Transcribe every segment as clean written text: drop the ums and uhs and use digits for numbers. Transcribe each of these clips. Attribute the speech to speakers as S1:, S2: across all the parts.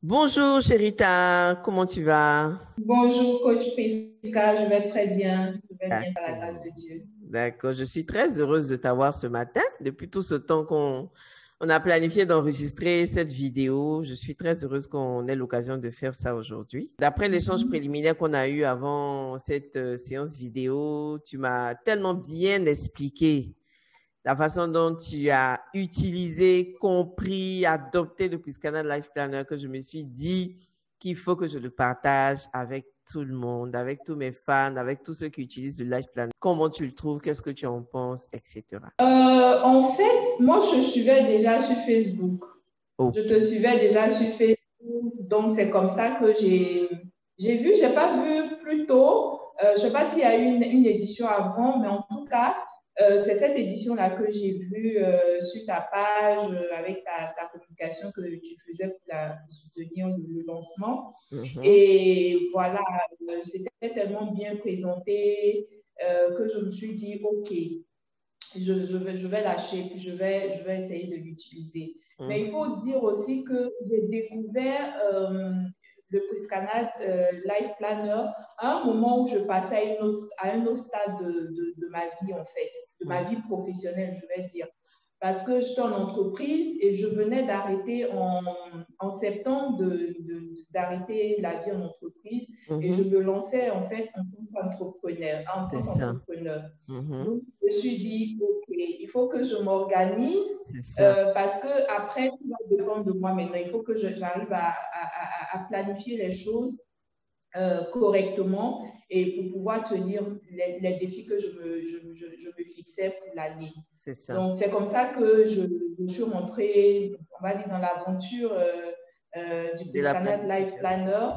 S1: Bonjour Chérita, comment tu vas?
S2: Bonjour, coach Priska, je vais très bien. Je vais bien par la
S1: D'accord,
S2: grâce de Dieu.
S1: d'accord. Je suis très heureuse de t'avoir ce matin. Depuis tout ce temps qu'on a planifié d'enregistrer cette vidéo, je suis très heureuse qu'on ait l'occasion de faire ça aujourd'hui. D'après l'échange
S2: Mhm.
S1: préliminaire qu'on a eu avant cette séance vidéo, tu m'as tellement bien expliqué la façon dont tu as utilisé, compris, adopté le Priscana Life Planner que je me suis dit qu'il faut que je le partage avec tout le monde, avec tous mes fans, avec tous ceux qui utilisent le Life Planner. Comment tu le trouves? Qu'est-ce que tu en penses, etc.
S2: En fait, moi, je suivais déjà sur Facebook. Je
S1: OK.
S2: te suivais déjà sur Facebook. Donc, c'est comme ça que j'ai pas vu plus tôt. Je sais pas s'il y a eu une édition avant, mais en tout cas, c'est cette édition-là que j'ai vue sur ta page avec ta communication que tu faisais pour soutenir le lancement.
S1: Mhm.
S2: Et voilà, c'était tellement bien présenté que je me suis dit, OK, je vais lâcher, puis je vais essayer de l'utiliser. Mais il
S1: Mhm.
S2: faut dire aussi que j'ai découvert le Priscanat Life Planner à un moment où je passais à un autre stade de ma vie, en fait, de ma
S1: Mhm.
S2: vie professionnelle, je vais dire. Parce que j'étais en entreprise et je venais d'arrêter en septembre d'arrêter la vie en entreprise et je
S1: Mhm.
S2: me lançais en fait en tant qu'entrepreneur, en
S1: C'est
S2: tant
S1: ça.
S2: qu'entrepreneur.
S1: Mhm.
S2: Donc, je me suis dit, OK, il faut que je m'organise
S1: C'est ça.
S2: parce que après, tout va dépendre de moi maintenant. Il faut que j'arrive à planifier les choses correctement et pour pouvoir tenir les défis que je me fixais pour l'année.
S1: C'est ça.
S2: Donc, c'est comme ça que je suis rentrée, on va dire, dans l'aventure du
S1: De la
S2: Priscanat Life
S1: planification.
S2: Planner.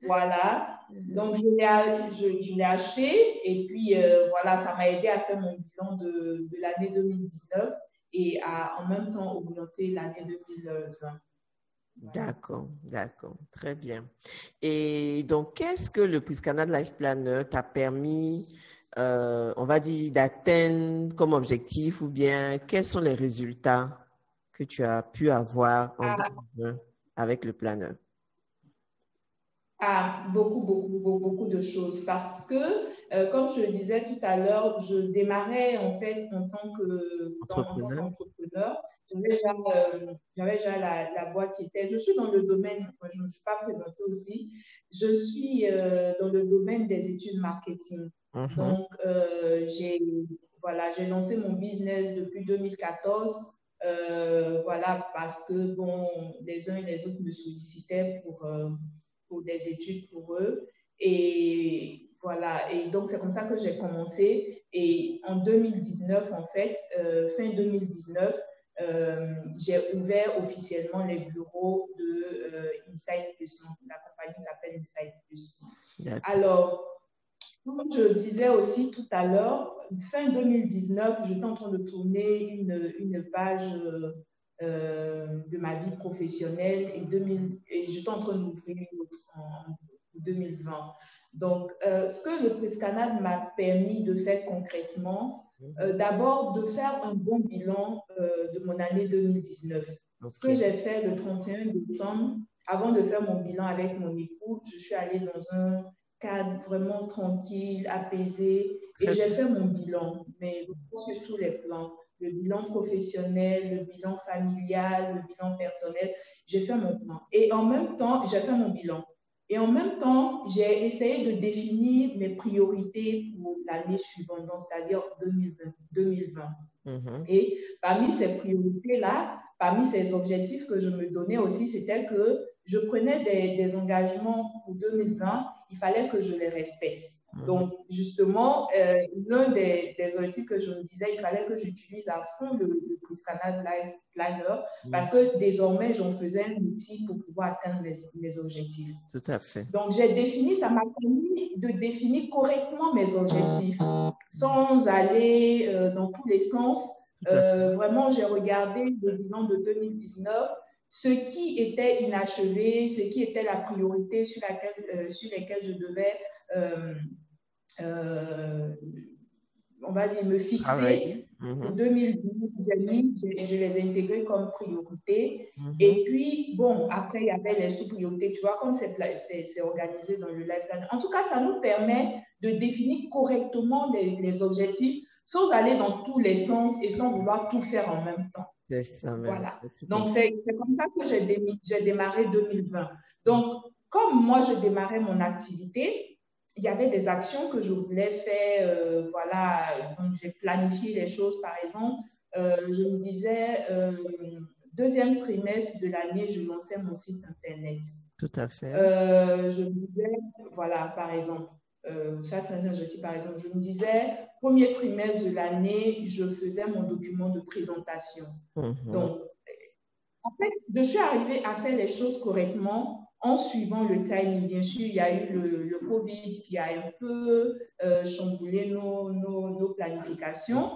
S2: Voilà. Donc, je l'ai acheté et puis voilà, ça m'a aidé à faire mon bilan de l'année 2019 et à en même temps augmenter l'année 2020. Voilà.
S1: D'accord, d'accord, très bien. Et donc, qu'est-ce que le Priscana Life Planner t'a permis, on va dire, d'atteindre comme objectif ou bien quels sont les résultats que tu as pu avoir en
S2: Ah,
S1: 2020 avec le planner?
S2: ah, beaucoup de choses parce que, comme je le disais tout à l'heure, je démarrais en fait en tant
S1: Entrepreneur?
S2: qu'entrepreneur. J'avais déjà la boîte qui était. Je suis dans le domaine, enfin, je ne me suis pas présentée aussi. Je suis dans le domaine des études marketing.
S1: Mhm.
S2: Donc, voilà, j'ai lancé mon business depuis 2014. Voilà, parce que bon, les uns et les autres me sollicitaient pour des études pour eux. Et voilà, et donc c'est comme ça que j'ai commencé. Et en 2019, en fait, fin 2019, j'ai ouvert officiellement les bureaux de Inside Plus. Donc, la compagnie s'appelle Inside Plus.
S1: D'accord.
S2: Alors, comme je disais aussi tout à l'heure, fin 2019, j'étais en train de tourner une page de ma vie professionnelle et j'étais en train d'ouvrir une autre en 2020. Donc, ce que le Prescanal m'a permis de faire concrètement,
S1: Mhm.
S2: d'abord de faire un bon bilan de mon année 2019. Ce que
S1: OK.
S2: j'ai fait le 31 décembre, avant de faire mon bilan avec mon époux, je suis allée dans un cadre vraiment tranquille, apaisé. Et
S1: Très
S2: j'ai
S1: bien.
S2: fait mon bilan, mais sur tous les plans. Le bilan professionnel, le bilan familial, le bilan personnel. J'ai fait mon plan. Et en même temps, j'ai fait mon bilan. Et en même temps, j'ai essayé de définir mes priorités pour l'année suivante, c'est-à-dire 2020.
S1: Mhm.
S2: Et parmi ces priorités-là, parmi ces objectifs que je me donnais aussi, c'était que je prenais des engagements pour 2020, il fallait que je les respecte.
S1: Mhm.
S2: Donc, justement, l'un des objectifs que je me disais, il fallait que j'utilise à fond le Priscanal Life Planner
S1: Mhm.
S2: parce que désormais, j'en faisais un outil pour pouvoir atteindre mes objectifs.
S1: Tout à fait.
S2: Donc, ça m'a permis de définir correctement mes objectifs sans aller dans tous les sens.
S1: Tout à fait.
S2: Vraiment, j'ai regardé le bilan de 2019, ce qui était inachevé, ce qui était la priorité sur lesquelles je devais, euh, euh, on va dire, me
S1: Travailler.
S2: fixer Pour 2012, je les ai intégrés comme priorité. Et puis, bon, après, il y avait les sous-priorités. Tu vois, comme c'est organisé dans le life plan. En tout cas, ça nous permet de définir correctement les objectifs sans aller dans tous les sens et sans vouloir tout faire en même temps.
S1: C'est ça même.
S2: Voilà. Donc, c'est comme ça que j'ai démarré 2020. Donc, comme moi, je démarrais mon activité, il y avait des actions que je voulais faire. Voilà. Donc, j'ai planifié les choses. Par exemple, je me disais, deuxième trimestre de l'année, je lançais mon site Internet.
S1: Tout à fait.
S2: Je me disais, voilà, par exemple, ça c'est un objectif, par exemple, je me disais, premier trimestre de l'année, je faisais mon document de présentation. Donc, en fait, je suis arrivée à faire les choses correctement en suivant le timing. Bien sûr, il y a eu le Covid qui a un peu chamboulé nos planifications.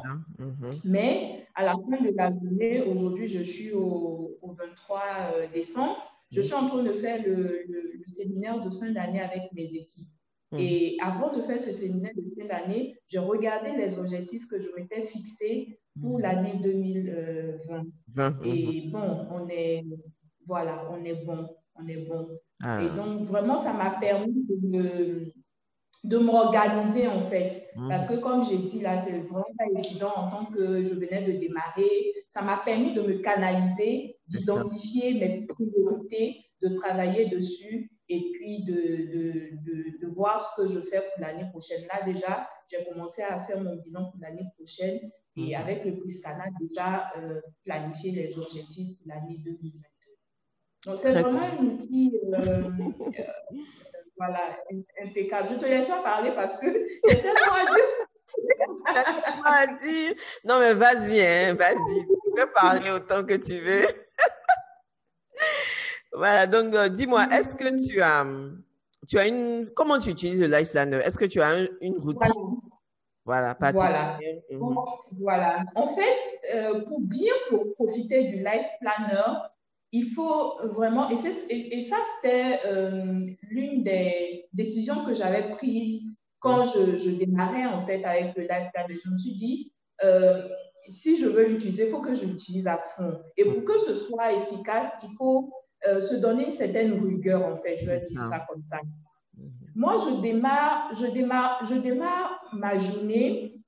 S2: Mais à la fin de la journée, aujourd'hui, je suis au 23 décembre, je suis en train de faire le séminaire de fin d'année avec mes équipes. Et avant de faire ce séminaire de fin d'année, j'ai regardé les objectifs que je m'étais fixés pour l'année 2020. Et bon, on est bon. Et donc, vraiment, ça m'a permis de m'organiser, en fait. Parce que, comme j'ai dit, là, c'est vraiment pas évident en tant que je venais de démarrer. Ça m'a permis de me canaliser, d'identifier mes priorités, de travailler dessus et puis de voir ce que je fais pour l'année prochaine. Là, déjà, j'ai commencé à faire mon bilan pour l'année prochaine et avec le prix Scana, déjà planifier les objectifs pour l'année 2022. Donc, c'est vraiment un outil voilà, impeccable. Je te laisse pas parler parce que j'ai tellement
S1: à dire. Non, mais vas-y, hein, vas-y. Tu peux parler autant que tu veux. Voilà, donc dis-moi, est-ce que tu as une... Comment tu utilises le Life Planner? Est-ce que tu as une routine? Voilà,
S2: voilà. Voilà. En fait, pour bien profiter du Life Planner, il faut vraiment, et ça c'était l'une des décisions que j'avais prises quand je démarrais en fait avec le Life Planner. Je me suis dit, si je veux l'utiliser, il faut que je l'utilise à fond. Et pour que ce soit efficace, il faut se donner une certaine rigueur en fait, je vais dire ça comme ça. Moi, je démarre ma journée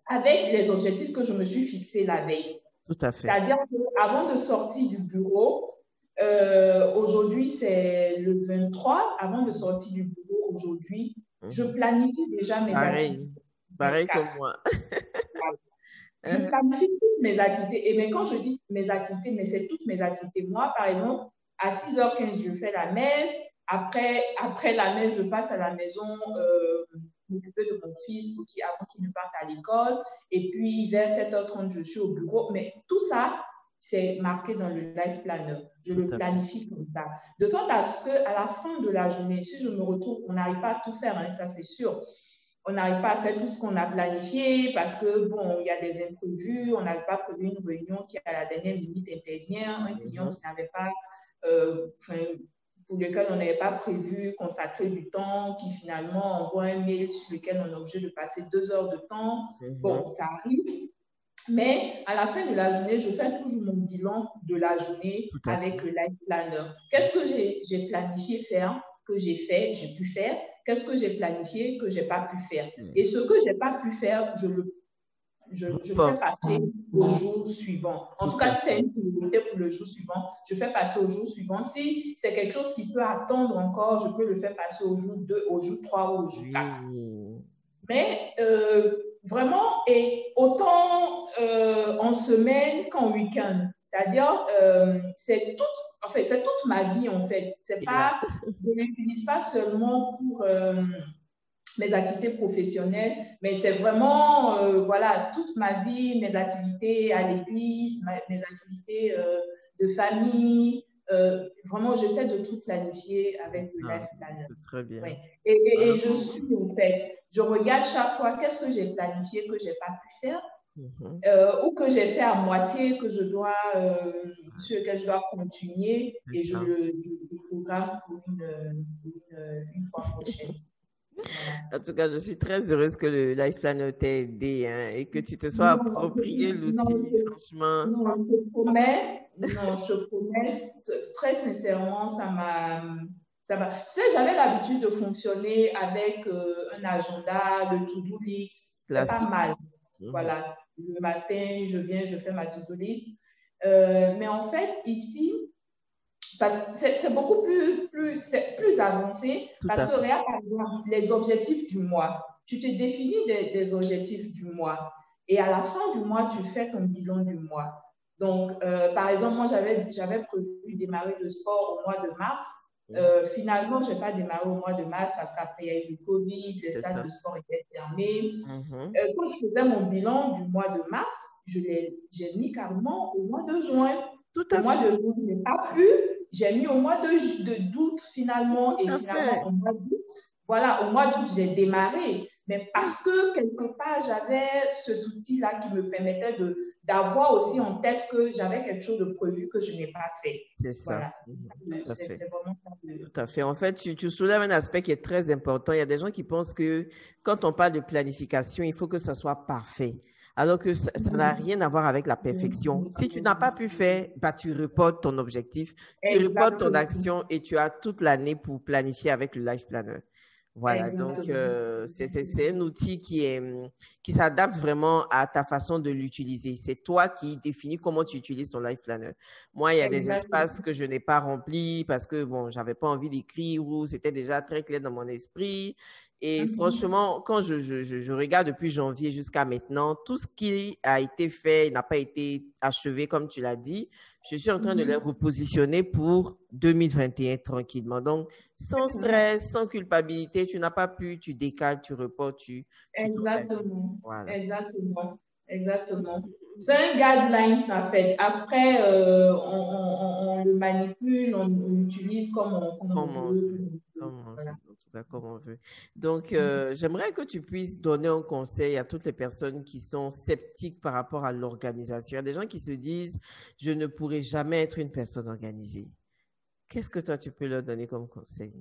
S2: avec les objectifs que je me suis fixés la veille.
S1: Tout à fait.
S2: C'est-à-dire qu'avant de sortir du bureau, aujourd'hui c'est le 23, avant de sortir du bureau aujourd'hui, je planifie déjà mes activités.
S1: Pareil comme moi.
S2: Je planifie toutes mes activités. Et bien, quand je dis mes activités, mais c'est toutes mes activités. Moi, par exemple, à 6h15, je fais la messe. Après la messe, je passe à la maison m'occuper de mon fils avant qu'il ne parte à l'école. Et puis, vers 7h30, je suis au bureau. Mais tout ça, c'est marqué dans le Life Planner. Je le planifie comme ça. De sorte à ce qu'à la fin de la journée, si je me retrouve, on n'arrive pas à tout faire, hein, ça c'est sûr. On n'arrive pas à faire tout ce qu'on a planifié parce que, bon, il y a des imprévus. On n'avait pas prévu une réunion qui, à la dernière minute, intervient. Un client qui n'avait pas... pour lequel on n'avait pas prévu consacrer du temps, qui finalement envoie un mail sur lequel on est obligé de passer 2 heures de temps. Bon, ça arrive. Mais à la fin de la journée, je fais toujours mon bilan de la journée avec le Life Planner. Qu'est-ce que j'ai planifié faire, que j'ai fait, j'ai pu faire? Qu'est-ce que j'ai planifié, que je n'ai pas pu faire? Et ce que je n'ai pas pu faire, je fais passer au jour suivant. En tout cas, si c'est une priorité pour le jour suivant, je fais passer au jour suivant. Si c'est quelque chose qui peut attendre encore, je peux le faire passer au jour 2, au jour 3 ou au jour 4. Mais vraiment, et autant en semaine qu'en week-end. C'est-à-dire, c'est toute ma vie, en fait. C'est pas, je ne l'utilise pas seulement pour... mes activités professionnelles, mais c'est vraiment, voilà, toute ma vie, mes activités à l'église, mes activités de famille. Vraiment, j'essaie de tout planifier avec le Life Planner.
S1: Très bien.
S2: Ouais. Et je suis, en fait, je regarde chaque fois qu'est-ce que j'ai planifié, que je n'ai pas pu faire, ou que j'ai fait à moitié, sur lequel je dois continuer, et je le programme pour une fois prochaine. Voilà.
S1: En tout cas, je suis très heureuse que le Life Planner t'ait aidé hein, et que tu te sois
S2: Non,
S1: approprié l'outil. Franchement,
S2: non, je promets, très sincèrement, ça m'a. Tu sais, j'avais l'habitude de fonctionner avec un agenda, le to-do list, c'est pas
S1: classique.
S2: mal.
S1: Mhm.
S2: Voilà, le matin, je viens, je fais ma to-do list. Mais en fait, ici, parce que c'est beaucoup plus avancé,
S1: Tout
S2: parce
S1: à
S2: que
S1: fait.
S2: regarde, par exemple, les objectifs du mois. Tu te définis des objectifs du mois. Et à la fin du mois, tu fais ton bilan du mois. Donc, par exemple, moi, j'avais prévu démarrer le sport au mois de mars.
S1: Mhm.
S2: Finalement, je n'ai pas démarré au mois de mars parce qu'après, il y a eu le Covid, les
S1: C'est
S2: salles
S1: ça.
S2: de sport étaient fermées.
S1: Mhm.
S2: Quand je faisais mon bilan du mois de mars, j'ai mis carrément au mois de juin.
S1: Tout
S2: Au
S1: à
S2: mois
S1: fait.
S2: de juin, je n'ai pas pu. J'ai mis au mois d'août finalement.
S1: Tout
S2: Et
S1: à
S2: finalement,
S1: fait.
S2: au mois d'août, voilà, au mois d'août, j'ai démarré. Mais
S1: Oui,
S2: parce que quelque part, j'avais cet outil-là qui me permettait d'avoir aussi en tête que j'avais quelque chose de prévu que je n'ai pas fait.
S1: c'est ça.
S2: Voilà.
S1: Mhm. Tout à fait.
S2: C'est vraiment ça.
S1: Tout à fait. En fait, tu soulèves un aspect qui est très important. Il y a des gens qui pensent que quand on parle de planification, il faut que ça soit parfait. Alors que ça n'a rien à voir avec la perfection. Si tu n'as pas pu faire, bah, tu reportes ton objectif, tu reportes ton
S2: Exactement.
S1: action et tu as toute l'année pour planifier avec le Life Planner. Voilà, donc
S2: Exactement.
S1: c'est un outil qui s'adapte vraiment à ta façon de l'utiliser. C'est toi qui définis comment tu utilises ton Life Planner. Moi, il y a des espaces
S2: Exactement.
S1: que je n'ai pas remplis parce que, bon, j'avais pas envie d'écrire ou c'était déjà très clair dans mon esprit. Et
S2: Mhm.
S1: franchement, quand je regarde depuis janvier jusqu'à maintenant, tout ce qui a été fait n'a pas été achevé, comme tu l'as dit. Je suis en train de les
S2: Mhm.
S1: repositionner pour 2021 tranquillement. Donc, sans stress, sans culpabilité, tu n'as pas pu, tu décales, tu reportes, tu t'organises.
S2: Exactement,
S1: Voilà.
S2: exactement, exactement. C'est un guideline, ça fait. Après, on le manipule, on l'utilise comme on
S1: Comme on
S2: veut.
S1: veut. Comme on
S2: Voilà.
S1: veut. En tout cas, comme on veut. Donc, j'aimerais que tu puisses donner un conseil à toutes les personnes qui sont sceptiques par rapport à l'organisation. Il y a des gens qui se disent, je ne pourrai jamais être une personne organisée. Qu'est-ce que toi, tu peux leur donner comme conseil?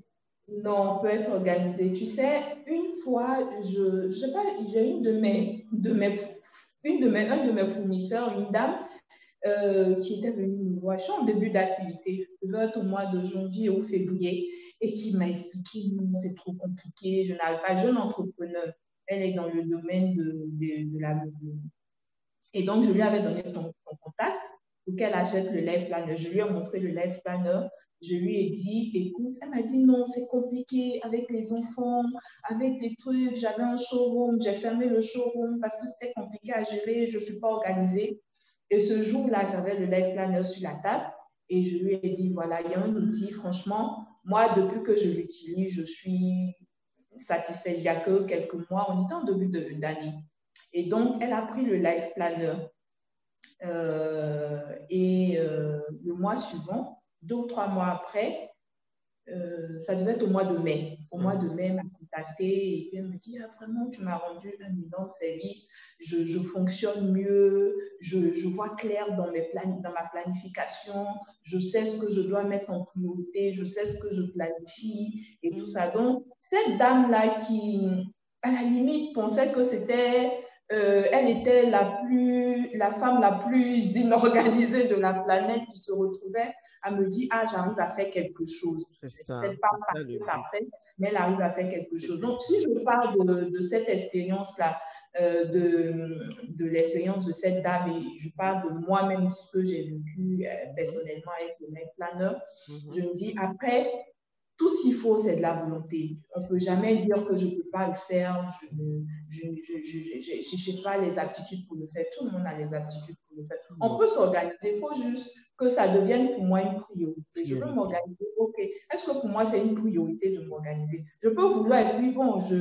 S2: Non, on peut être organisé. Tu sais, une fois, je sais pas, j'ai un de mes fournisseurs, une dame, qui était venue me voir. Je suis en début d'activité, peut-être au mois de janvier ou février, et qui m'a expliqué, non, c'est trop compliqué, je n'arrive pas, jeune entrepreneur. Elle est dans le domaine de la. Et donc, je lui avais donné ton contact pour qu'elle achète le Life Planner. Je lui ai montré le Life Planner. Je lui ai dit, écoute, elle m'a dit non, c'est compliqué avec les enfants, avec les trucs. J'avais un showroom, j'ai fermé le showroom parce que c'était compliqué à gérer, je ne suis pas organisée. Et ce jour-là, j'avais le Life Planner sur la table et je lui ai dit, voilà, il y a un outil, franchement, moi, depuis que je l'utilise, je suis satisfaite. Il n'y a que quelques mois, on était en début d'année. Et donc, elle a pris le Life Planner. Le mois suivant, 2 ou 3 mois après, ça devait être au mois de mai. Au mois de
S1: Mhm.
S2: mai, elle m'a contacté et puis elle me dit, ah, vraiment, tu m'as rendu un énorme service, je fonctionne mieux, je vois clair dans ma planification, je sais ce que je dois mettre en priorité, je sais ce que je planifie et tout ça. Donc, cette dame-là qui, à la limite, pensait que elle était la femme la plus inorganisée de la planète qui se retrouvait à me dire, ah, j'arrive à faire quelque chose. C'est peut-être pas
S1: C'est ça le but.
S2: parfait, mais elle arrive à faire quelque
S1: C'est
S2: chose.
S1: plus
S2: Donc, si
S1: fun.
S2: je parle de cette expérience-là, de l'expérience de cette dame, et je parle de moi-même, ce que j'ai vécu
S1: Mhm.
S2: personnellement avec le Life Planner, je
S1: Mhm.
S2: me dis, après, tout ce qu'il faut, c'est de la volonté. On ne peut jamais dire que je ne peux pas le faire, je n'ai pas les aptitudes pour le faire. Tout le monde a les aptitudes pour le faire.
S1: Tout le
S2: On
S1: monde
S2: peut s'organiser, il faut juste que ça devienne pour moi une priorité. Je veux
S1: priorité.
S2: m'organiser, ok. Est-ce que pour moi, c'est une priorité de m'organiser? Je peux vouloir, et puis bon, ce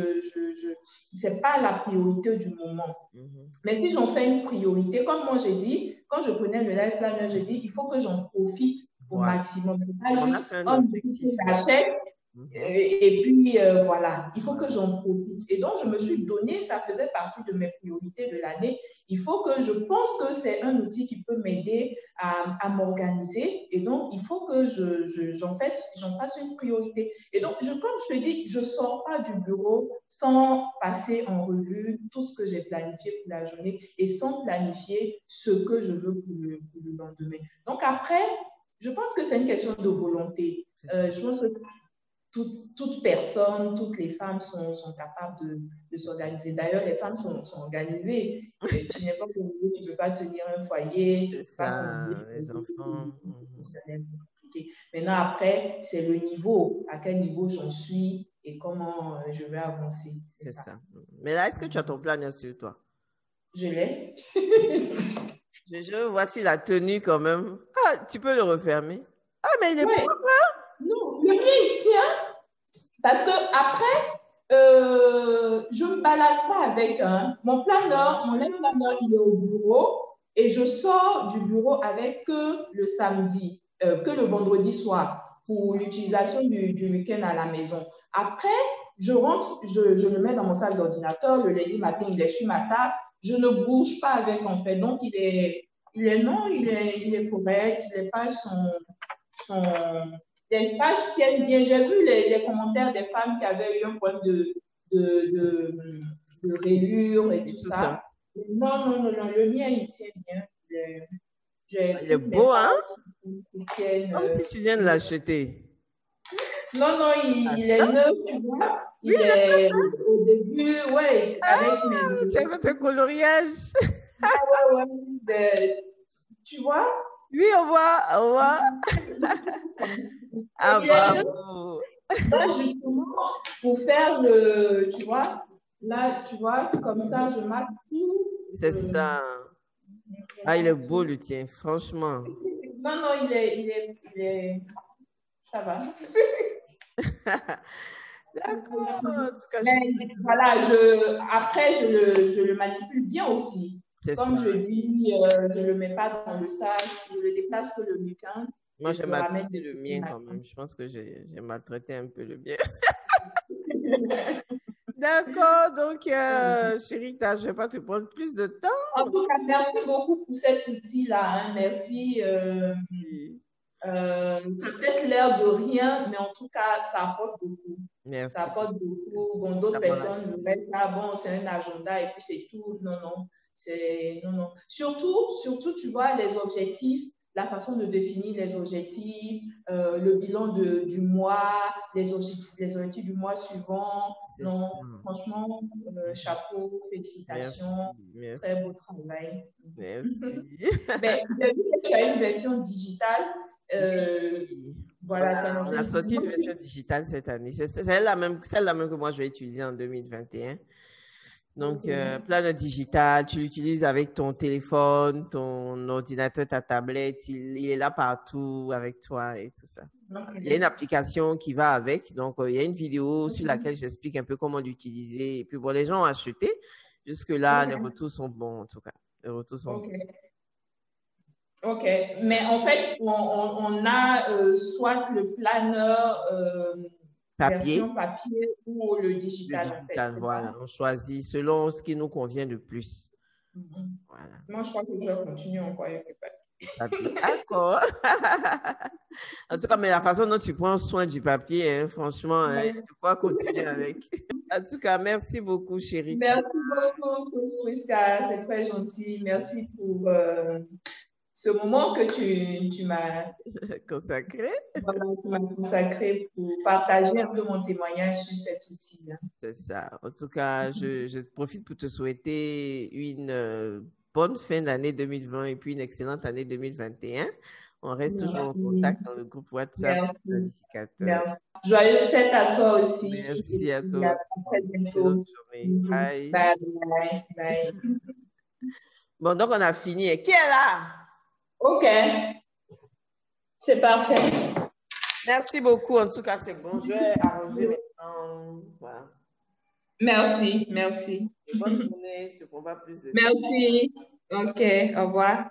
S2: n'est pas la priorité du moment.
S1: Mhm.
S2: Mais si j'en fais une priorité, comme moi j'ai dit, quand je prenais le Life Planner, j'ai dit, il faut que j'en profite au
S1: Voilà.
S2: maximum. Ce n'est pas
S1: On a
S2: juste
S1: fait un
S2: un outil que
S1: objectif, oui.
S2: j'achète Et puis, voilà, il faut que j'en profite. Et donc, je me suis donné, ça faisait partie de mes priorités de l'année. Il faut que je pense que c'est un outil qui peut m'aider à m'organiser. Et donc, il faut que j'en fasse une priorité. Et donc, comme je te dis, je ne sors pas du bureau sans passer en revue tout ce que j'ai planifié pour la journée et sans planifier ce que je veux pour le lendemain. Donc, après, je pense que c'est une question de volonté. Je pense que toute personne, toutes les femmes sont capables de s'organiser. D'ailleurs, les femmes sont organisées. Et tu n'es pas organisée, tu ne peux pas tenir un foyer, tu ne peux pas conduire
S1: les enfants.
S2: Maintenant, après, c'est le niveau, à quel niveau j'en suis et comment je vais avancer.
S1: C'est ça. Mais là, est-ce que tu as ton planeur sur toi?
S2: Je l'ai.
S1: Voici la tenue quand même. Ah, tu peux le refermer. Ah, mais il est propre,
S2: hein? Non, le mien, il tient. Parce que après, je ne me balade pas avec mon planeur, mon planeur, il est au bureau et je sors du bureau avec que le samedi, que le vendredi soir pour l'utilisation du week-end à la maison. Après, je rentre, je le mets dans mon salle d'ordinateur. Le lundi matin, il est sur ma table. Je ne bouge pas avec, en fait. Donc, il est correct. Les pages sont les pages tiennent bien. J'ai vu les commentaires des femmes qui avaient eu un problème de rayures et tout ça. Non, le mien, il tient bien.
S1: Il est beau, hein? Comme si tu viens de l'acheter.
S2: Non, il est neuf, tu vois. Il est au début, ouais, avec mes...
S1: Tu as fait un coloriage.
S2: Ouais, tu vois?
S1: Oui, on voit. Ah, bravo.
S2: Donc, justement, pour faire tu vois, là, tu vois, comme ça, je marque tout.
S1: C'est ça. Ah, il est beau, le tien, franchement.
S2: Non, il est... Ça va.
S1: D'accord. En tout cas,
S2: voilà, après, je le manipule bien aussi. Comme je dis, je ne le mets pas dans le sac, je le déplace que le week-end.
S1: Moi, j'ai maltraité le mien quand même. Je pense que j'ai maltraité un peu le mien. D'accord, donc chérie, je ne vais pas te prendre plus de temps.
S2: En tout cas, merci beaucoup pour cet outil-là. Hein. Merci. Ça a peut-être l'air de rien, mais en tout cas, ça apporte beaucoup.
S1: Merci.
S2: Ça apporte beaucoup. Bon, d'autres personnes me mettent là, bon, c'est un agenda et puis c'est tout. Non. Non. Surtout, tu vois, les objectifs, la façon de définir les objectifs, le bilan du mois, les objectifs du mois suivant. Non, franchement, chapeau, félicitations.
S1: Merci.
S2: Très beau travail.
S1: Merci.
S2: Mais j'ai vu que tu as une version digitale. Voilà,
S1: on a sorti une version digitale cette année. C'est celle-là même que moi je vais utiliser en 2021. Donc, planeur digital, tu l'utilises avec ton téléphone, ton ordinateur, ta tablette, il est là partout avec toi et tout ça. Il y a une application qui va avec. Donc, il y a une vidéo sur laquelle j'explique un peu comment l'utiliser. Et puis, bon, les gens ont acheté. Jusque-là, les retours sont bons, en tout cas. Les retours sont bons.
S2: OK. Mais en fait, on a soit le planeur version papier ou le digital.
S1: Le digital, voilà. On choisit selon ce qui nous convient le plus.
S2: Voilà. Moi, je crois que je vais continuer encore avec le papier.
S1: D'accord. En tout cas, mais la façon dont tu prends soin du papier, hein, franchement, je crois continuer avec. En tout cas, merci beaucoup, chérie.
S2: Merci beaucoup, Prisca. C'est très gentil. Merci pour ce moment que tu m'as
S1: consacré.
S2: Voilà, tu m'as consacré pour partager un peu mon témoignage sur cet outil. Hein.
S1: C'est ça. En tout cas, je profite pour te souhaiter une bonne fin d'année 2020 et puis une excellente année 2021. On reste toujours en contact dans le groupe WhatsApp.
S2: Merci. Joyeuse fête à toi aussi.
S1: Merci à toi.
S2: À très bientôt.
S1: Bye.
S2: Bye.
S1: Bon, donc on a fini. Qui est là?
S2: OK. C'est parfait.
S1: Merci beaucoup. En tout cas, c'est bon. Je vais arranger maintenant. Voilà.
S2: Merci.
S1: Bonne journée. Je ne te prends pas plus de temps.
S2: Merci. OK. Au revoir.